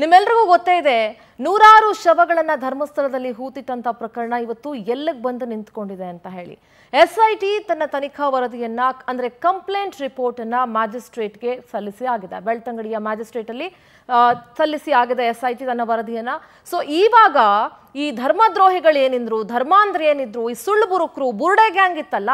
ನಿಮ್ಮೆಲ್ಲರಿಗೂ ಗೊತ್ತೇ ಇದೆ, ನೂರಾರು ಶವಗಳನ್ನ ಧರ್ಮಸ್ಥಳದಲ್ಲಿ ಹೂತಿಟ್ಟಂತ ಪ್ರಕರಣ ಇವತ್ತು ಎಲ್ಲಿಗೆ ಬಂದು ನಿಂತ್ಕೊಂಡಿದೆ ಅಂತ ಹೇಳಿ ಎಸ್ಐಟಿ ತನ್ನ ತನಿಖಾ ವರದಿಯನ್ನ ಅಂದ್ರೆ ಕಂಪ್ಲೇಂಟ್ ರಿಪೋರ್ಟ್ ಅನ್ನ ಮ್ಯಾಜಿಸ್ಟ್ರೇಟ್ಗೆ ಸಲ್ಲಿಸಿ ಆಗಿದೆ. ಬೆಳ್ತಂಗಡಿಯ ಮ್ಯಾಜಿಸ್ಟ್ರೇಟ್ ಅಲ್ಲಿ ಸಲ್ಲಿಸಿ ಆಗಿದೆ ಎಸ್ಐಟಿ ತನ್ನ ವರದಿಯನ್ನ. ಸೊ ಇವಾಗ ಈ ಧರ್ಮದ್ರೋಹಿಗಳು ಏನಿದ್ರು, ಧರ್ಮಾಂಧ್ರ ಏನಿದ್ರು, ಈ ಸುಳ್ಳು ಬುರುಕರು, ಬುರ್ಡೆ ಗ್ಯಾಂಗ್ ಇತ್ತಲ್ಲ,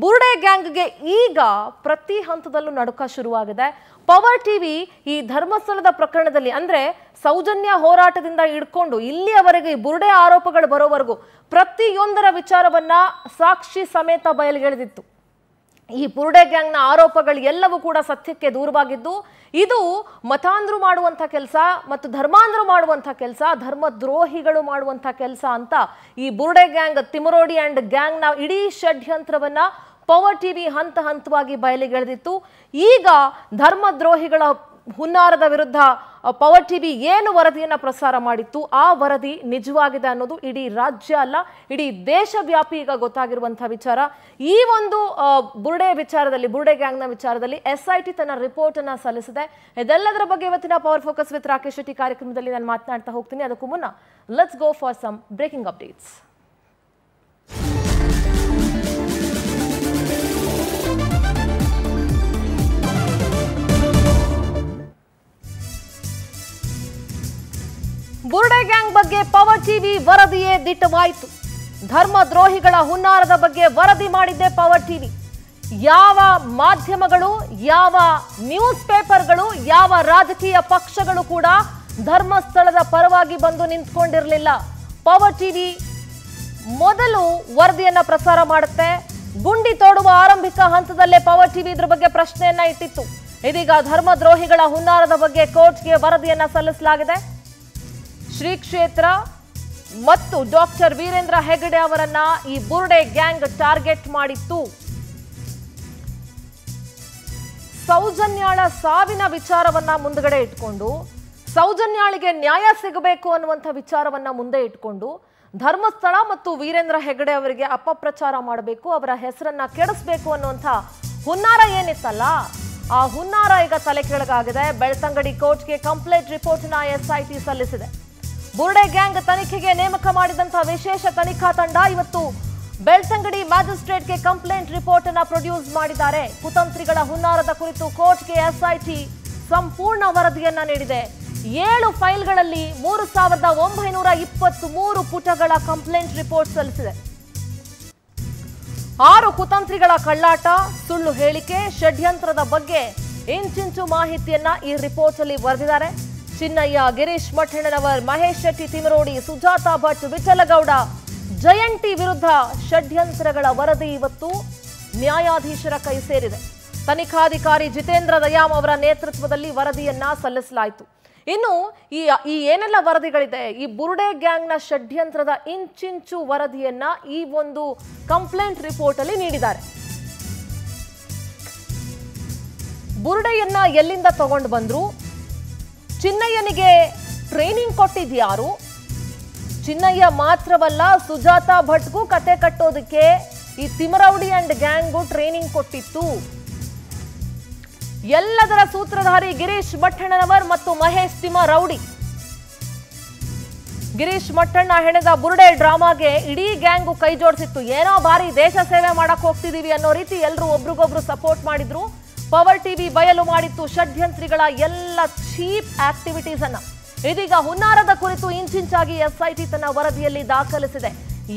ಬುರ್ಡೆ ಗ್ಯಾಂಗ್ಗೆ ಈಗ ಪ್ರತಿ ಹಂತದಲ್ಲೂ ನಡುಕ ಶುರುವಾಗಿದೆ. ಪವರ್ ಟಿವಿ ಈ ಧರ್ಮಸ್ಥಳದ ಪ್ರಕರಣದಲ್ಲಿ ಅಂದ್ರೆ ಸೌಜನ್ಯ ಹೋರಾಟದಿಂದ ಹಿಡ್ಕೊಂಡು ಇಲ್ಲಿಯವರೆಗೆ ಈ ಬುರ್ಡೆ ಆರೋಪಗಳು ಬರೋವರೆಗೂ ಪ್ರತಿಯೊಂದರ ವಿಚಾರವನ್ನ ಸಾಕ್ಷಿ ಸಮೇತ ಬಯಲಿಗೆಳೆದಿತ್ತು. ಈ ಬುರ್ಡೆ ಗ್ಯಾಂಗ್ನ ಆರೋಪಗಳು ಎಲ್ಲವೂ ಕೂಡ ಸತ್ಯಕ್ಕೆ ದೂರವಾಗಿದ್ದು, ಇದು ಮತಾಂಧ್ರು ಮಾಡುವಂಥ ಕೆಲಸ ಮತ್ತು ಧರ್ಮಾಂಧ್ರು ಮಾಡುವಂಥ ಕೆಲಸ, ಧರ್ಮದ್ರೋಹಿಗಳು ಮಾಡುವಂಥ ಕೆಲಸ ಅಂತ ಈ ಬುರ್ಡೆ ಗ್ಯಾಂಗ್, ತಿಮರೋಡಿ ಅಂಡ್ ಗ್ಯಾಂಗ್ನ ಇಡೀ ಷಡ್ಯಂತ್ರವನ್ನ ಪವರ್ ಟಿವಿ ಹಂತ ಹಂತವಾಗಿ ಬಯಲಿಗೆಳೆದಿತ್ತು. ಈಗ ಧರ್ಮದ್ರೋಹಿಗಳ ಹುನ್ನಾರದ ವಿರುದ್ಧ ಪವರ್ ಟಿವಿ ಏನು ವರದಿಯನ್ನ ಪ್ರಸಾರ ಮಾಡಿತ್ತು, ಆ ವರದಿ ನಿಜವಾಗಿದೆ ಅನ್ನೋದು ಇಡೀ ರಾಜ್ಯ ಅಲ್ಲ, ಇಡೀ ದೇಶವ್ಯಾಪಿ ಈಗ ಗೊತ್ತಾಗಿರುವಂತಹ ವಿಚಾರ. ಈ ಒಂದು ಬುರ್ಡೆ ವಿಚಾರದಲ್ಲಿ, ಬುರ್ಡೆ ಗ್ಯಾಂಗ್ನ ವಿಚಾರದಲ್ಲಿ ಎಸ್ಐಟಿ ತನ್ನ ರಿಪೋರ್ಟ್ ಅನ್ನ ಸಲ್ಲಿಸಿದೆ. ಇದೆಲ್ಲದರ ಬಗ್ಗೆ ಇವತ್ತಿನ power focus with Rakesh Shetty ಕಾರ್ಯಕ್ರಮದಲ್ಲಿ ನಾನು ಮಾತನಾಡ್ತಾ ಹೋಗ್ತೀನಿ. ಅದಕ್ಕೂ ಮುನ್ನ let's go for some breaking updates. Burde gang ಬಗ್ಗೆ ಪವರ್ ಟಿವಿ ವರದಿಯೇ ದಿಟ್ಟವಾಯಿತು. ಧರ್ಮದ್ರೋಹಿಗಳ ಹುನ್ನಾರದ ಬಗ್ಗೆ ವರದಿ ಮಾಡಿದ್ದೆ ಪವರ್ ಟಿವಿ. ಯಾವ ಮಾಧ್ಯಮಗಳು, ಯಾವ ನ್ಯೂಸ್ ಪೇಪರ್ಗಳು, ಯಾವ ರಾಜಕೀಯ ಪಕ್ಷಗಳು ಕೂಡ ಧರ್ಮಸ್ಥಳದ ಪರವಾಗಿ ಬಂದು ನಿಂತ್ಕೊಂಡಿರಲಿಲ್ಲ. ಪವರ್ ಟಿವಿ ಮೊದಲು ವರದಿಯನ್ನ ಪ್ರಸಾರ ಮಾಡುತ್ತೆ. ಗುಂಡಿ ತೋಡುವ ಆರಂಭಿಕ ಹಂತದಲ್ಲೇ ಪವರ್ ಟಿವಿ ಇದ್ರ ಬಗ್ಗೆ ಪ್ರಶ್ನೆಯನ್ನ ಇಟ್ಟಿತ್ತು. ಇದೀಗ ಧರ್ಮದ್ರೋಹಿಗಳ ಹುನ್ನಾರದ ಬಗ್ಗೆ ಕೋರ್ಟ್ಗೆ ವರದಿಯನ್ನ ಸಲ್ಲಿಸಲಾಗಿದೆ. ಶ್ರೀ ಕ್ಷೇತ್ರ ಮತ್ತು ಡಾಕ್ಟರ್ ವೀರೇಂದ್ರ ಹೆಗಡೆ ಅವರನ್ನ ಈ ಬುರ್ಡೆ ಗ್ಯಾಂಗ್ ಟಾರ್ಗೆಟ್ ಮಾಡಿತ್ತು. ಸೌಜನ್ಯಾಳ ಸಾವಿನ ವಿಚಾರವನ್ನ ಮುಂದಗಡೆ ಇಟ್ಕೊಂಡು, ಸೌಜನ್ಯಾಳಿಗೆ ನ್ಯಾಯ ಸಿಗಬೇಕು ಅನ್ನುವಂಥ ವಿಚಾರವನ್ನ ಮುಂದೆ ಇಟ್ಕೊಂಡು ಧರ್ಮಸ್ಥಳ ಮತ್ತು ವೀರೇಂದ್ರ ಹೆಗಡೆ ಅವರಿಗೆ ಅಪಪ್ರಚಾರ ಮಾಡಬೇಕು, ಅವರ ಹೆಸರನ್ನ ಕೆಡಿಸಬೇಕು ಅನ್ನುವಂಥ ಹುನ್ನಾರ ಏನಿತ್ತಲ್ಲ, ಆ ಹುನ್ನಾರ ಈಗ ತಲೆ ಕೆಳಗಾಗಿದೆ. ಬೆಳ್ತಂಗಡಿ ಕೋರ್ಟ್ಗೆ ಕಂಪ್ಲೇಂಟ್ ರಿಪೋರ್ಟ್ ನ ಎಸ್ಐಟಿ ಸಲ್ಲಿಸಿದೆ. ಬುರ್ಡೆ ಗ್ಯಾಂಗ್ ತನಿಖೆಗೆ ನೇಮಕ ಮಾಡಿದಂತಹ ವಿಶೇಷ ತನಿಖಾ ತಂಡ ಇವತ್ತು ಬೆಳ್ತಂಗಡಿ ಮ್ಯಾಜಿಸ್ಟ್ರೇಟ್ಗೆ ಕಂಪ್ಲೇಂಟ್ ರಿಪೋರ್ಟ್ ಅನ್ನ ಪ್ರೊಡ್ಯೂಸ್ ಮಾಡಿದ್ದಾರೆ. ಕುತಂತ್ರಿಗಳ ಹುನ್ನಾರದ ಕುರಿತು ಕೋರ್ಟ್ಗೆ ಎಸ್ಐಟಿ ಸಂಪೂರ್ಣ ವರದಿಯನ್ನ ನೀಡಿದೆ. 7 ಫೈಲ್ಗಳಲ್ಲಿ 3923 ಪುಟಗಳ ಕಂಪ್ಲೇಂಟ್ ರಿಪೋರ್ಟ್ ಸಲ್ಲಿಸಿದೆ. 6 ಕುತಂತ್ರಿಗಳ ಕಳ್ಳಾಟ, ಸುಳ್ಳು ಹೇಳಿಕೆ, ಷಡ್ಯಂತ್ರದ ಬಗ್ಗೆ ಇಂಚಿಂಚು ಮಾಹಿತಿಯನ್ನ ಈ ರಿಪೋರ್ಟ್ ಅಲ್ಲಿ ಬರೆದಿದ್ದಾರೆ. ಚಿನ್ನಯ್ಯ, ಗಿರೀಶ್ ಮಠಣ್ಣನವರ್, ಮಹೇಶ್ ಶೆಟ್ಟಿ ತಿಮರೋಡಿ, ಸುಜಾತಾ ಭಟ್, ವಿಠಲಗೌಡ, ಜಯಂತಿ ವಿರುದ್ಧ ಷಡ್ಯಂತ್ರಗಳ ವರದಿ ಇವತ್ತು ನ್ಯಾಯಾಧೀಶರ ಕೈ ಸೇರಿದೆ. ತನಿಖಾಧಿಕಾರಿ ಜಿತೇಂದ್ರ ದಯಾಮ್ ಅವರ ನೇತೃತ್ವದಲ್ಲಿ ವರದಿಯನ್ನ ಸಲ್ಲಿಸಲಾಯಿತು. ಇನ್ನು ಈ ಏನೆಲ್ಲ ವರದಿಗಳಿದೆ, ಈ ಬುರ್ಡೆ ಗ್ಯಾಂಗ್ನ ಷಡ್ಯಂತ್ರದ ಇಂಚಿಂಚು ವರದಿಯನ್ನ ಈ ಒಂದು ಕಂಪ್ಲೇಂಟ್ ರಿಪೋರ್ಟ್ ಅಲ್ಲಿ ನೀಡಿದ್ದಾರೆ. ಬುರ್ಡೆಯನ್ನ ಎಲ್ಲಿಂದ ತಗೊಂಡು ಬಂದ್ರು, ಚಿನ್ನಯ್ಯನಿಗೆ ಟ್ರೈನಿಂಗ್ ಕೊಟ್ಟಿದ್ಯಾರು, ಚಿನ್ನಯ್ಯ ಮಾತ್ರವಲ್ಲ ಸುಜಾತಾ ಭಟ್ಗೂ ಕತೆ ಕಟ್ಟೋದಕ್ಕೆ ಈ ತಿಮರೌಡಿ ಅಂಡ್ ಗ್ಯಾಂಗು ಟ್ರೈನಿಂಗ್ ಕೊಟ್ಟಿತ್ತು. ಎಲ್ಲದರ ಸೂತ್ರಧಾರಿ ಗಿರೀಶ್ ಮಠಣ್ಣನವರ್ ಮತ್ತು ಮಹೇಶ್ ತಿಮರೌಡಿ. ಗಿರೀಶ್ ಮಠಣ್ಣ ಹೆಣೆದ ಬುರ್ಡೆ ಡ್ರಾಮಾಗೆ ಇಡೀ ಗ್ಯಾಂಗು ಕೈ ಜೋಡಿಸಿತ್ತು. ಏನೋ ಬಾರಿ ದೇಶ ಸೇವೆ ಮಾಡಕ್ ಹೋಗ್ತಿದೀವಿ ಅನ್ನೋ ರೀತಿ ಎಲ್ಲರೂ ಒಬ್ರಿಗೊಬ್ರು ಸಪೋರ್ಟ್ ಮಾಡಿದ್ರು. ಪವರ್ ಟಿವಿ ಬಯಲು ಮಾಡಿತ್ತು ಷಡ್ಯಂತ್ರಿಗಳ ಎಲ್ಲ ಚೀಪ್ ಆಕ್ಟಿವಿಟೀಸ್ ಅನ್ನ. ಇದೀಗ ಹುನ್ನಾರದ ಕುರಿತು ಇಂಚಿಂಚಾಗಿ ಎಸ್ಐಟಿ ತನ್ನ ವರದಿಯಲ್ಲಿ ದಾಖಲಿಸಿದೆ.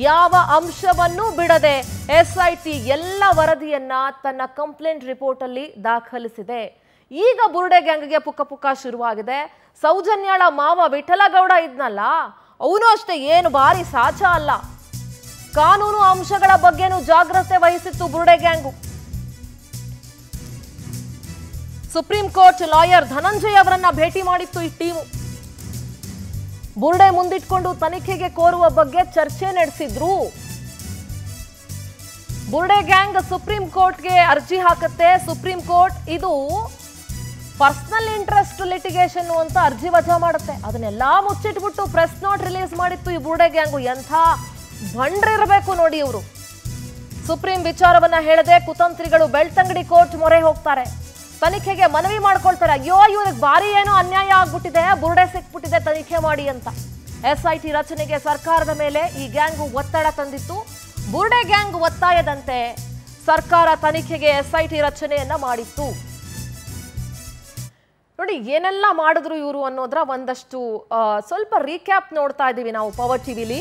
ಯಾವ ಅಂಶವನ್ನೂ ಬಿಡದೆ ಎಸ್ಐಟಿ ಎಲ್ಲ ವರದಿಯನ್ನ ತನ್ನ ಕಂಪ್ಲೇಂಟ್ ರಿಪೋರ್ಟ್ ಅಲ್ಲಿ ದಾಖಲಿಸಿದೆ. ಈಗ ಬುರ್ಡೆ ಗ್ಯಾಂಗ್ಗೆ ಪುಕ್ಕ ಪುಕ್ಕ ಶುರುವಾಗಿದೆ. ಸೌಜನ್ಯಾಳ ಮಾವ ವಿಠಲಗೌಡ ಇದ್ನಲ್ಲ, ಅವನು ಅಷ್ಟೇ ಏನು ಭಾರಿ ಸಾಚ ಅಲ್ಲ. ಕಾನೂನು ಅಂಶಗಳ ಬಗ್ಗೆನೂ ಜಾಗ್ರತೆ ವಹಿಸಿತ್ತು Burde gang. Supreme court lawyer Dhananjay ಅವರನ್ನ ಭೇಟಿ ಮಾಡಿತ್ತು ಈ ಟೀಮು. ಬುರ್ಡೆ ಮುಂದಿಟ್ಕೊಂಡು ತನಿಖೆಗೆ ಕೋರುವ ಬಗ್ಗೆ ಚರ್ಚೆ ನಡೆಸಿದ್ರು. ಬುರ್ಡೆ ಗ್ಯಾಂಗ್ ಸುಪ್ರೀಂ ಕೋರ್ಟ್ಗೆ ಅರ್ಜಿ ಹಾಕುತ್ತೆ. ಸುಪ್ರೀಂ ಕೋರ್ಟ್ ಇದು ಪರ್ಸನಲ್ ಇಂಟ್ರೆಸ್ಟ್ ಲಿಟಿಗೇಷನ್ ಅಂತ ಅರ್ಜಿ ವಜಾ ಮಾಡುತ್ತೆ. ಅದನ್ನೆಲ್ಲ ಮುಚ್ಚಿಟ್ಬಿಟ್ಟು ಪ್ರೆಸ್ ನೋಟ್ ರಿಲೀಸ್ ಮಾಡಿತ್ತು ಈ ಬುರ್ಡೆ ಗ್ಯಾಂಗು. ಎಂಥ ಬಂಡ್ರಿರಬೇಕು ನೋಡಿ ಇವರು. ಸುಪ್ರೀಂ ವಿಚಾರವನ್ನ ಹೇಳದೆ ಕುತಂತ್ರಿಗಳು ಬೆಳ್ತಂಗಡಿ ಕೋರ್ಟ್ ಮೊರೆ ಹೋಗ್ತಾರೆ. ತನಿಖೆಗೆ ಮನವಿ ಮಾಡ್ಕೊಳ್ತಾರೆ. ಅಯ್ಯೋ ಇವ್ರಿಗೆ ಭಾರಿ ಏನೋ ಅನ್ಯಾಯ ಆಗ್ಬಿಟ್ಟಿದೆ, ಬುರುಡೆ ಸಿಕ್ಬಿಟ್ಟಿದೆ, ತನಿಖೆ ಮಾಡಿ ಅಂತ. SIT ರಚನೆಗೆ ಸರ್ಕಾರದ ಮೇಲೆ ಈ ಗ್ಯಾಂಗು ಒತ್ತಡ ತಂದಿತ್ತು. ಬುರುಡೆ ಗ್ಯಾಂಗ್ ಒತ್ತಾಯದಂತೆ ಸರ್ಕಾರ ತನಿಖೆಗೆ SIT ರಚನೆಯನ್ನ ಮಾಡಿತ್ತು. ನೋಡಿ ಏನೆಲ್ಲ ಮಾಡಿದ್ರು ಇವರು ಅನ್ನೋದ್ರ ಒಂದಷ್ಟು ಸ್ವಲ್ಪ ರೀಕ್ಯಾಪ್ ನೋಡ್ತಾ ಇದ್ದೀವಿ ನಾವು ಪವರ್ ಟಿವಿಲಿ.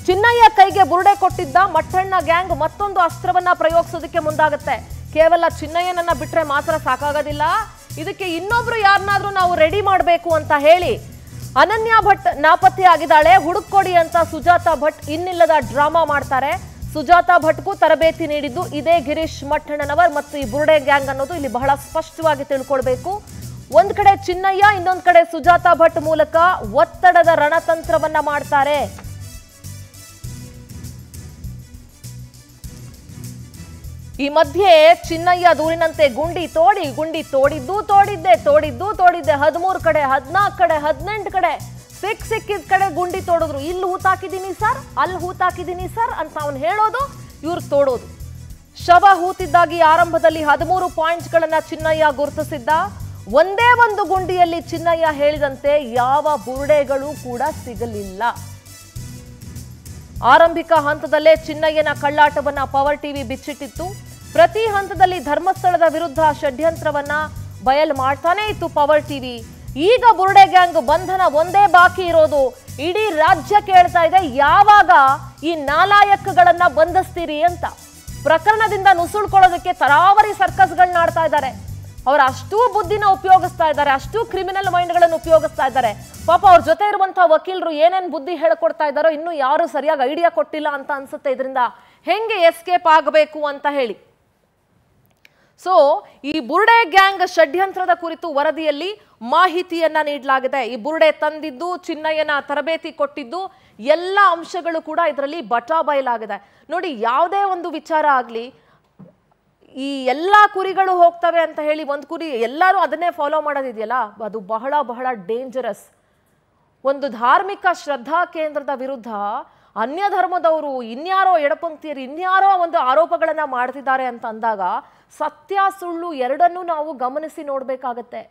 ಚಿನ್ನಯ್ಯ ಕೈಗೆ ಬುರುಡೆ ಕೊಟ್ಟಿದ್ದ ಮಟ್ಟಣ್ಣ ಗ್ಯಾಂಗ್ ಮತ್ತೊಂದು ಅಸ್ತ್ರವನ್ನ ಪ್ರಯೋಗಿಸೋದಕ್ಕೆ ಮುಂದಾಗುತ್ತೆ. ಕೇವಲ ಚಿನ್ನಯ್ಯನನ್ನ ಬಿಟ್ರೆ ಮಾತ್ರ ಸಾಕಾಗೋದಿಲ್ಲ, ಇದಕ್ಕೆ ಇನ್ನೊಬ್ರು ಯಾರನ್ನಾದ್ರೂ ನಾವು ರೆಡಿ ಮಾಡಬೇಕು ಅಂತ ಹೇಳಿ ಅನನ್ಯ ಭಟ್ ನಾಪತ್ತೆ ಆಗಿದ್ದಾಳೆ, ಹುಡುಕೊಡಿ ಅಂತ ಸುಜಾತಾ ಭಟ್ ಇನ್ನಿಲ್ಲದ ಡ್ರಾಮಾ ಮಾಡ್ತಾರೆ. ಸುಜಾತಾ ಭಟ್ಗೂ ತರಬೇತಿ ನೀಡಿದ್ದು ಇದೇ ಗಿರೀಶ್ ಮಟ್ಟಣ್ಣನವರ್ ಮತ್ತು ಈ ಬುರುಡೆ ಗ್ಯಾಂಗ್ ಅನ್ನೋದು ಇಲ್ಲಿ ಬಹಳ ಸ್ಪಷ್ಟವಾಗಿ ತಿಳ್ಕೊಳ್ಬೇಕು. ಒಂದ್ ಕಡೆ ಚಿನ್ನಯ್ಯ, ಇನ್ನೊಂದ್ ಕಡೆ ಸುಜಾತಾ ಭಟ್ ಮೂಲಕ ಒತ್ತಡದ ರಣತಂತ್ರವನ್ನ ಮಾಡ್ತಾರೆ. ಈ ಮಧ್ಯೆ ಚಿನ್ನಯ್ಯ ದೂರಿನಂತೆ ಗುಂಡಿ ತೋಡಿದ್ದು ತೋಡಿದ್ದೆ 13 ಕಡೆ 14 ಕಡೆ 18 ಕಡೆ ಸಿಕ್ಕಿದ ಕಡೆ ಗುಂಡಿ ತೋಡಿದ್ರು. ಇಲ್ಲಿ ಹೂತಾಕಿದ್ದೀನಿ ಸರ್, ಅಲ್ಲಿ ಹೂತಾಕಿದ್ದೀನಿ ಸರ್ ಅಂತ ಅವನು ಹೇಳೋದು, ಇವ್ರು ತೋಡೋದು. ಶವ ಹೂತಿದ್ದಾಗಿ ಆರಂಭದಲ್ಲಿ 13 ಪಾಯಿಂಟ್ಗಳನ್ನ ಚಿನ್ನಯ್ಯ ಗುರುತಿಸಿದ್ದ. ಒಂದೇ ಒಂದು ಗುಂಡಿಯಲ್ಲಿ ಚಿನ್ನಯ್ಯ ಹೇಳಿದಂತೆ ಯಾವ ಬುರುಡೆಗಳು ಕೂಡ ಸಿಗಲಿಲ್ಲ. ಆರಂಭಿಕ ಹಂತದಲ್ಲೇ ಚಿನ್ನಯ್ಯನ ಕಳ್ಳಾಟವನ್ನ ಪವರ್ ಟಿವಿ ಬಿಚ್ಚಿಟ್ಟಿತ್ತು. ಪ್ರತಿ ಹಂತದಲ್ಲಿ ಧರ್ಮಸ್ಥಳದ ವಿರುದ್ಧ ಷಡ್ಯಂತ್ರವನ್ನ ಬಯಲು ಮಾಡ್ತಾನೆ ಇತ್ತು ಪವರ್ ಟಿವಿ. ಈಗ ಬುರುಡೆ ಗ್ಯಾಂಗ್ ಬಂಧನ ಒಂದೇ ಬಾಕಿ ಇರೋದು. ಇಡೀ ರಾಜ್ಯ ಕೇಳ್ತಾ ಇದೆ, ಯಾವಾಗ ಈ ನಾಲಾಯಕಗಳನ್ನ ಬಂಧಿಸ್ತೀರಿ ಅಂತ. ಪ್ರಕರಣದಿಂದ ನುಸುಳ್ಕೊಳ್ಳೋದಕ್ಕೆ ತರಾವರಿ ಸರ್ಕಸ್ಗಳನ್ನ ಆಡ್ತಾ ಇದ್ದಾರೆ. ಅವರ ಅಷ್ಟೂ ಬುದ್ಧಿನ ಉಪಯೋಗಿಸ್ತಾ ಇದ್ದಾರೆ, ಅಷ್ಟೂ ಕ್ರಿಮಿನಲ್ ಮೈಂಡ್ಗಳನ್ನು ಉಪಯೋಗಿಸ್ತಾ ಇದ್ದಾರೆ. ಪಾಪ ಅವ್ರ ಜೊತೆ ಇರುವಂತಹ ವಕೀಲರು ಏನೇನ್ ಬುದ್ಧಿ ಹೇಳ್ಕೊಡ್ತಾ ಇದ್ದಾರೋ ಇನ್ನೂ ಯಾರು ಸರಿಯಾಗಿ ಐಡಿಯಾ ಕೊಟ್ಟಿಲ್ಲ ಅಂತ ಅನ್ಸುತ್ತೆ. ಇದರಿಂದ ಹೆಂಗೆ ಎಸ್ಕೇಪ್ ಆಗಬೇಕು ಅಂತ ಹೇಳಿ. ಸೊ ಈ ಬುರುಡೆ ಗ್ಯಾಂಗ್ ಷಡ್ಯಂತ್ರದ ಕುರಿತು ವರದಿಯಲ್ಲಿ ಮಾಹಿತಿಯನ್ನ ನೀಡಲಾಗಿದೆ. ಈ ಬುರುಡೆ ತಂದಿದ್ದು, ಚಿನ್ನಯ್ಯನ ತರಬೇತಿ ಕೊಟ್ಟಿದ್ದು, ಎಲ್ಲ ಅಂಶಗಳು ಕೂಡ ಇದರಲ್ಲಿ ಬಟಾಬಯಲಾಗಿದೆ. ನೋಡಿ, ಯಾವುದೇ ಒಂದು ವಿಚಾರ ಆಗ್ಲಿ, ಈ ಎಲ್ಲಾ ಕುರಿಗಳು ಹೋಗ್ತವೆ ಅಂತ ಹೇಳಿ ಒಂದು ಕುರಿ ಎಲ್ಲರೂ ಅದನ್ನೇ ಫಾಲೋ ಮಾಡೋದಿದೆಯಲ್ಲ, ಅದು ಬಹಳ ಬಹಳ ಡೇಂಜರಸ್. ಒಂದು ಧಾರ್ಮಿಕ ಶ್ರದ್ಧಾ ಕೇಂದ್ರದ ವಿರುದ್ಧ ಅನ್ಯ ಧರ್ಮದವರು ಇನ್ಯಾರೋ ಎಡಪಂಕ್ತಿಯರು ಇನ್ಯಾರೋ ಒಂದು ಆರೋಪಗಳನ್ನ ಮಾಡ್ತಿದ್ದಾರೆ ಅಂತ ಅಂದಾಗ ಸತ್ಯ ಸುಳ್ಳು ಎರಡನ್ನೂ ನಾವು ಗಮನಿಸಿ ನೋಡ್ಬೇಕಾಗತ್ತೆ.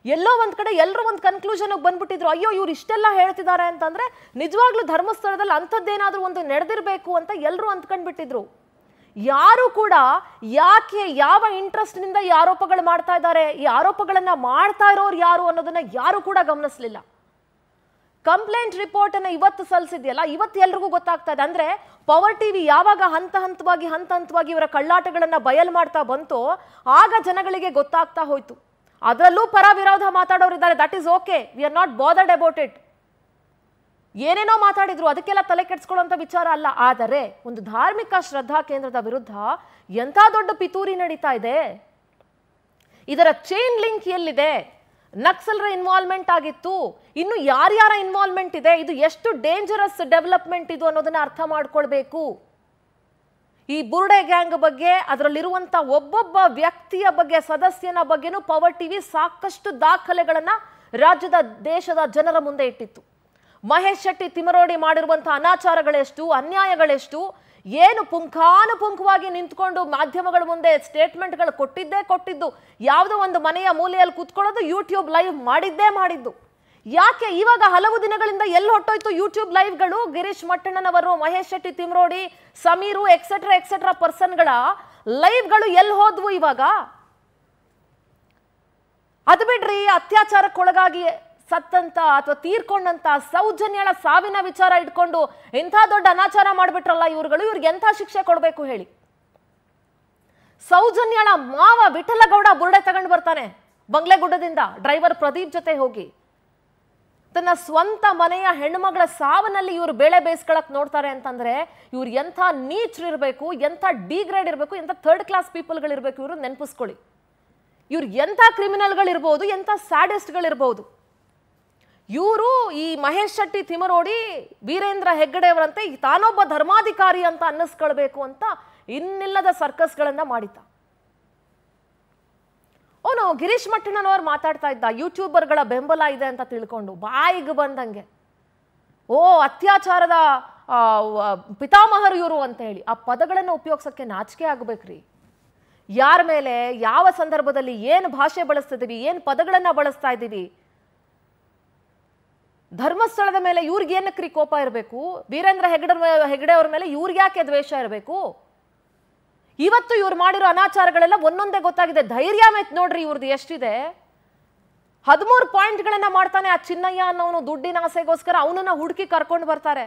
ಎಲ್ಲೋ ಒಂದ್ ಕಡೆ ಎಲ್ಲರೂ ಒಂದು ಕನ್ಕ್ಲೂಷನ್ ಬಂದ್ಬಿಟ್ಟಿದ್ರು, ಅಯ್ಯೋ ಇವ್ರು ಇಷ್ಟೆಲ್ಲ ಹೇಳ್ತಿದ್ದಾರೆ ಅಂತಂದ್ರೆ ನಿಜವಾಗ್ಲೂ ಧರ್ಮಸ್ಥಳದಲ್ಲಿ ಅಂಥದ್ದೇನಾದ್ರೂ ಒಂದು ನಡೆದಿರ್ಬೇಕು ಅಂತ ಎಲ್ಲರೂ ಅಂದ್ಕೊಂಡ್ಬಿಟ್ಟಿದ್ರು. ಯಾರು ಕೂಡ ಯಾಕೆ ಯಾವ ಇಂಟ್ರೆಸ್ಟ್ ನಿಂದ ಈ ಆರೋಪಗಳು ಮಾಡ್ತಾ ಇದ್ದಾರೆ, ಈ ಆರೋಪಗಳನ್ನ ಮಾಡ್ತಾ ಇರೋರು ಯಾರು ಅನ್ನೋದನ್ನ ಯಾರು ಕೂಡ ಗಮನಿಸಲಿಲ್ಲ. ಕಂಪ್ಲೇಂಟ್ ರಿಪೋರ್ಟ್ ಅನ್ನ ಇವತ್ತು ಸಲ್ಲಿಸಿದೆಯಲ್ಲ, ಇವತ್ತು ಎಲ್ರಿಗೂ ಗೊತ್ತಾಗ್ತಾ ಇದೆ. ಅಂದ್ರೆ ಪವರ್ ಟಿವಿ ಯಾವಾಗ ಹಂತ ಹಂತವಾಗಿ ಇವರ ಕಳ್ಳಾಟಗಳನ್ನ ಬಯಲು ಮಾಡ್ತಾ ಬಂತೋ ಆಗ ಜನಗಳಿಗೆ ಗೊತ್ತಾಗ್ತಾ ಹೋಯ್ತು. ಅದರಲ್ಲೂ ಪರ ವಿರೋಧ ಮಾತಾಡೋರಿದ್ದಾರೆ, that is okay, we are not bothered about it. ಏನೇನೋ ಮಾತಾಡಿದ್ರು, ಅದಕ್ಕೆಲ್ಲ ತಲೆ ಕೆಡಿಸ್ಕೊಳ್ಳುವಂತ ವಿಚಾರ ಅಲ್ಲ. ಆದರೆ ಒಂದು ಧಾರ್ಮಿಕ ಶ್ರದ್ಧಾ ಕೇಂದ್ರದ ವಿರುದ್ಧ ಎಂಥ ದೊಡ್ಡ ಪಿತೂರಿ ನಡೀತಾ ಇದೆ, ಇದರ ಚೈನ್ ಲಿಂಕ್ ಎಲ್ಲಿದೆ, ನಕ್ಸಲರ ಇನ್ವಾಲ್ವ್ಮೆಂಟ್ ಆಗಿತ್ತು, ಇನ್ನು ಯಾರ್ಯಾರ ಇನ್ವಾಲ್ವ್ಮೆಂಟ್ ಇದೆ, ಇದು ಎಷ್ಟು ಡೇಂಜರಸ್ ಡೆವಲಪ್ಮೆಂಟ್ ಇದು ಅನ್ನೋದನ್ನ ಅರ್ಥ ಮಾಡ್ಕೊಳ್ಬೇಕು. ಈ ಬುರುಡೆ ಗ್ಯಾಂಗ್ ಬಗ್ಗೆ, ಅದರಲ್ಲಿರುವಂತ ಒಬ್ಬೊಬ್ಬ ವ್ಯಕ್ತಿಯ ಬಗ್ಗೆ, ಸದಸ್ಯನ ಬಗ್ಗೆನೂ ಪವರ್ ಟಿವಿ ಸಾಕಷ್ಟು ದಾಖಲೆಗಳನ್ನ ರಾಜ್ಯದ ದೇಶದ ಜನರ ಮುಂದೆ ಇಟ್ಟಿತ್ತು. ಮಹೇಶ್ ಶೆಟ್ಟಿ ತಿಮರೋಡಿ ಮಾಡಿರುವಂತಹ ಅನಾಚಾರಗಳೆಷ್ಟು, ಅನ್ಯಾಯಗಳೆಷ್ಟು, ಏನು ಪುಂಖಾನುಪುಂಖವಾಗಿ ನಿಂತ್ಕೊಂಡು ಮಾಧ್ಯಮಗಳ ಮುಂದೆ ಸ್ಟೇಟ್ಮೆಂಟ್ಗಳು ಕೊಟ್ಟಿದ್ದು, ಯಾವುದೋ ಒಂದು ಮನೆಯ ಮೂಲೆಯಲ್ಲಿ ಕೂತ್ಕೊಳ್ಳೋದು, ಯೂಟ್ಯೂಬ್ ಲೈವ್ ಮಾಡಿದ್ದು. ಯಾಕೆ ಇವಾಗ ಹಲವು ದಿನಗಳಿಂದ ಎಲ್ಲಿ ಹೊಟ್ಟೋಯ್ತು ಯೂಟ್ಯೂಬ್ ಲೈವ್ಗಳು? ಗಿರೀಶ್ ಮಟ್ಟಣ್ಣನವರು, ಮಹೇಶ್ ಶೆಟ್ಟಿ ತಿಮರೋಡಿ, ಸಮೀರು ಎಕ್ಸೆಟ್ರಾ ಪರ್ಸನ್ಗಳ ಲೈವ್ಗಳು ಎಲ್ಲಿ ಹೋದ್ವು ಇವಾಗ? ಅದು ಬಿಡ್ರಿ, ಅತ್ಯಾಚಾರಕ್ಕೊಳಗಾಗಿ ಸತ್ತಂತ ಅಥವಾ ತೀರ್ಕೊಂಡಂತ ಸೌಜನ್ಯಳ ಸಾವಿನ ವಿಚಾರ ಇಟ್ಕೊಂಡು ಎಂಥ ದೊಡ್ಡ ಅನಾಚಾರ ಮಾಡ್ಬಿಟ್ರಲ್ಲ ಇವ್ರುಗಳು, ಇವ್ರಿಗೆ ಎಂಥ ಶಿಕ್ಷೆ ಕೊಡ್ಬೇಕು ಹೇಳಿ? ಸೌಜನ್ಯಳ ಮಾವ ವಿಠಲಗೌಡ ಬುರುಡೆ ತಗೊಂಡು ಬರ್ತಾನೆ ಬಂಗ್ಲೆಗುಡ್ಡದಿಂದ ಡ್ರೈವರ್ ಪ್ರದೀಪ್ ಜೊತೆ ಹೋಗಿ. ತನ್ನ ಸ್ವಂತ ಮನೆಯ ಹೆಣ್ಣುಮಗಳ ಸಾವನಲ್ಲಿ ಇವರು ಬೇಳೆ ಬೇಯಿಸ್ಕೊಳಕ್ ನೋಡ್ತಾರೆ ಅಂತಂದ್ರೆ ಇವ್ರು ಎಂಥ ನೀಚರಿರ್ಬೇಕು, ಎಂಥ ಡಿಗ್ರೇಡ್ ಇರಬೇಕು, ಎಂಥ ಥರ್ಡ್ ಕ್ಲಾಸ್ ಪೀಪಲ್ಗಳಿರ್ಬೇಕು ಇವರು. ನೆನಪಿಸ್ಕೊಳ್ಳಿ, ಇವ್ರು ಎಂಥ ಕ್ರಿಮಿನಲ್ಗಳಿರ್ಬೋದು, ಎಂಥ ಸ್ಯಾಡಿಸ್ಟ್ಗಳಿರ್ಬೋದು. ಇವರು ಈ ಮಹೇಶ್ ಶೆಟ್ಟಿ ತಿಮರೋಡಿ, ವೀರೇಂದ್ರ ಹೆಗ್ಗಡೆ ಅವರಂತೆ ತಾನೊಬ್ಬ ಧರ್ಮಾಧಿಕಾರಿ ಅಂತ ಅನ್ನಿಸ್ಕೊಳ್ಬೇಕು ಅಂತ ಇನ್ನಿಲ್ಲದ ಸರ್ಕಸ್ಗಳನ್ನ ಮಾಡಿದ್ದ. ಅವನು ಗಿರೀಶ್ ಮಟ್ಟಣ್ಣನವರು ಮಾತಾಡ್ತಾ ಇದ್ದ, ಯೂಟ್ಯೂಬರ್ಗಳ ಬೆಂಬಲ ಇದೆ ಅಂತ ತಿಳ್ಕೊಂಡು ಬಾಯಿಗೆ ಬಂದಂಗೆ, ಓ ಅತ್ಯಾಚಾರದ ಪಿತಾಮಹರು ಇವರು ಅಂತ ಹೇಳಿ ಆ ಪದಗಳನ್ನು ಉಪಯೋಗಿಸಕ್ಕೆ ನಾಚಿಕೆ ಆಗ್ಬೇಕ್ರಿ. ಯಾರ ಮೇಲೆ, ಯಾವ ಸಂದರ್ಭದಲ್ಲಿ ಏನು ಭಾಷೆ ಬಳಸ್ತಿದ್ದೀವಿ, ಏನು ಪದಗಳನ್ನ ಬಳಸ್ತಾ ಇದ್ದೀವಿ. ಧರ್ಮಸ್ಥಳದ ಮೇಲೆ ಇವ್ರಿಗೆ ಏನಕ್ರಿ ಕೋಪ ಇರಬೇಕು? ವೀರೇಂದ್ರ ಹೆಗಡೆ ಅವ್ರ ಮೇಲೆ ಇವ್ರಿಗೆ ಯಾಕೆ ದ್ವೇಷ ಇರಬೇಕು? ಇವತ್ತು ಇವ್ರು ಮಾಡಿರೋ ಅನಾಚಾರಗಳೆಲ್ಲ ಒಂದೊಂದೇ ಗೊತ್ತಾಗಿದೆ. ಧೈರ್ಯ ಮೆತ್ ನೋಡ್ರಿ ಇವ್ರದ್ದು ಎಷ್ಟಿದೆ. 13 ಪಾಯಿಂಟ್ಗಳನ್ನ ಮಾಡ್ತಾನೆ ಆ ಚಿನ್ನಯ್ಯ ಅನ್ನೋನು. ದುಡ್ಡಿನ ಆಸೆಗೋಸ್ಕರ ಅವನನ್ನ ಹುಡುಕಿ ಕರ್ಕೊಂಡು ಬರ್ತಾರೆ.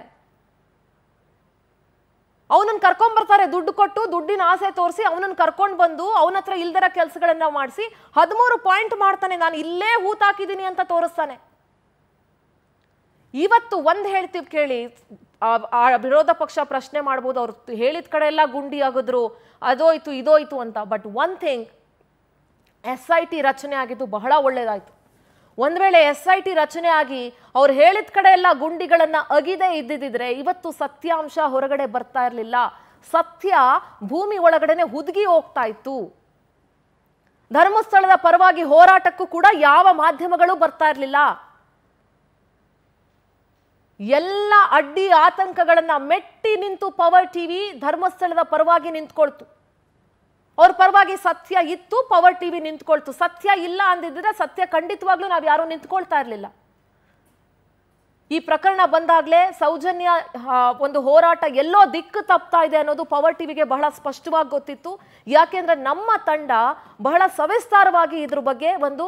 ಅವನನ್ನ ಕರ್ಕೊಂಡ್ ಬರ್ತಾರೆ, ದುಡ್ಡು ಕೊಟ್ಟು, ದುಡ್ಡಿನ ಆಸೆ ತೋರಿಸಿ ಅವನನ್ನ ಕರ್ಕೊಂಡು ಬಂದು ಅವನ ಹತ್ರ ಇಲ್ದರ ಕೆಲಸಗಳನ್ನ ಮಾಡಿಸಿ 13 ಪಾಯಿಂಟ್ ಮಾಡ್ತಾನೆ. ನಾನು ಇಲ್ಲೇ ಹೂತಾಕಿದ್ದೀನಿ ಅಂತ ತೋರಿಸ್ತಾನೆ. ಇವತ್ತು ಒಂದ್ ಹೇಳ್ತೀವಿ ಕೇಳಿ, ಆ ವಿರೋಧ ಪಕ್ಷ ಪ್ರಶ್ನೆ ಮಾಡ್ಬೋದು, ಅವ್ರು ಹೇಳಿದ ಕಡೆ ಎಲ್ಲ ಗುಂಡಿ ಆಗಿದ್ರು, ಅದೋಯ್ತು ಇದೋಯ್ತು ಅಂತ. ಬಟ್ ಒನ್ ಥಿಂಗ್, SIT ರಚನೆ ಆಗಿದ್ದು ಬಹಳ ಒಳ್ಳೇದಾಯ್ತು. ಒಂದ್ ವೇಳೆ SIT ರಚನೆ ಆಗಿ ಅವ್ರು ಹೇಳಿದ ಕಡೆ ಎಲ್ಲ ಗುಂಡಿಗಳನ್ನ ಅಗಿದೇ ಇದ್ದಿದ್ರೆ ಇವತ್ತು ಸತ್ಯಾಂಶ ಹೊರಗಡೆ ಬರ್ತಾ ಇರಲಿಲ್ಲ. ಸತ್ಯ ಭೂಮಿ ಒಳಗಡೆನೆ ಹುದುಗಿ ಹೋಗ್ತಾ ಇತ್ತು. ಧರ್ಮಸ್ಥಳದ ಪರವಾಗಿ ಹೋರಾಟಕ್ಕೂ ಕೂಡ ಯಾವ ಮಾಧ್ಯಮಗಳು ಬರ್ತಾ ಇರಲಿಲ್ಲ. ಎಲ್ಲ ಅಡ್ಡಿ ಆತಂಕಗಳನ್ನ ಮೆಟ್ಟಿ ನಿಂತು ಪವರ್ ಟಿವಿ ಧರ್ಮಸ್ಥಳದ ಪರವಾಗಿ ನಿಂತ್ಕೊಳ್ತು. ಅವ್ರ ಪರವಾಗಿ ಸತ್ಯ ಇತ್ತು, ಪವರ್ ಟಿವಿ ನಿಂತ್ಕೊಳ್ತು. ಸತ್ಯ ಇಲ್ಲ ಅಂದಿದ್ರೆ ಸತ್ಯ ಖಂಡಿತವಾಗ್ಲೂ ನಾವು ಯಾರು ನಿಂತ್ಕೊಳ್ತಾ ಇರಲಿಲ್ಲ. ಈ ಪ್ರಕರಣ ಬಂದಾಗ್ಲೇ ಸೌಜನ್ಯ ಒಂದು ಹೋರಾಟ ಎಲ್ಲೋ ದಿಕ್ಕು ತಪ್ತಾ ಇದೆ ಅನ್ನೋದು ಪವರ್ ಟಿವಿಗೆ ಬಹಳ ಸ್ಪಷ್ಟವಾಗಿ ಗೊತ್ತಿತ್ತು. ಯಾಕೆಂದ್ರೆ ನಮ್ಮ ತಂಡ ಬಹಳ ಸವಿಸ್ತಾರವಾಗಿ ಇದ್ರ ಬಗ್ಗೆ ಒಂದು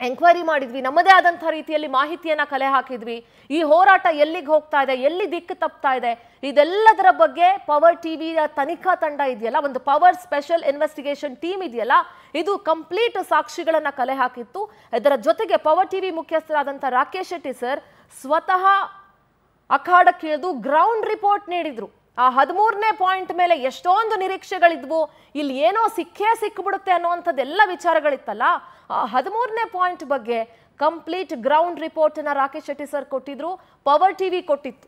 ಎಂಕ್ವೈರಿ ಮಾಡಿದ್ವಿ. ನಮ್ಮದೇ ಆದಂತಹ ರೀತಿಯಲ್ಲಿ ಮಾಹಿತಿಯನ್ನ ಕಲೆ ಹಾಕಿದ್ವಿ. ಈ ಹೋರಾಟ ಎಲ್ಲಿಗೆ ಹೋಗ್ತಾ ಇದೆ, ಎಲ್ಲಿ ದಿಕ್ಕು ತಪ್ತಾ ಇದೆ, ಇದೆಲ್ಲದರ ಬಗ್ಗೆ ಪವರ್ ಟಿವಿಯ ತನಿಖಾ ತಂಡ ಇದೆಯಲ್ಲ, ಒಂದು ಪವರ್ ಸ್ಪೆಷಲ್ ಇನ್ವೆಸ್ಟಿಗೇಷನ್ ಟೀಮ್ ಇದೆಯಲ್ಲ, ಇದು ಕಂಪ್ಲೀಟ್ ಸಾಕ್ಷಿಗಳನ್ನ ಕಲೆ ಹಾಕಿತ್ತು. ಇದರ ಜೊತೆಗೆ ಪವರ್ ಟಿವಿ ಮುಖ್ಯಸ್ಥರಾದಂತಹ ರಾಕೇಶ್ ಶೆಟ್ಟಿ ಸರ್ ಸ್ವತಃ ಅಖಾಡಕ್ಕಿಳಿದು ಗ್ರೌಂಡ್ ರಿಪೋರ್ಟ್ ನೀಡಿದ್ರು. ಆ 13ನೇ ಪಾಯಿಂಟ್ ಮೇಲೆ ಎಷ್ಟೊಂದು ನಿರೀಕ್ಷೆಗಳಿದ್ವು, ಇಲ್ಲಿ ಏನೋ ಸಿಕ್ಬಿಡುತ್ತೆ ಅನ್ನುವಂಥದ್ದೆಲ್ಲ ವಿಚಾರಗಳಿತ್ತಲ್ಲ, ಆ 13ನೇ ಪಾಯಿಂಟ್ ಬಗ್ಗೆ ಕಂಪ್ಲೀಟ್ ಗ್ರೌಂಡ್ ರಿಪೋರ್ಟ್ ಅನ್ನ ರಾಕೇಶ್ ಶೆಟ್ಟಿ ಸರ್ ಕೊಟ್ಟಿದ್ರು, ಪವರ್ ಟಿವಿ ಕೊಟ್ಟಿತ್ತು.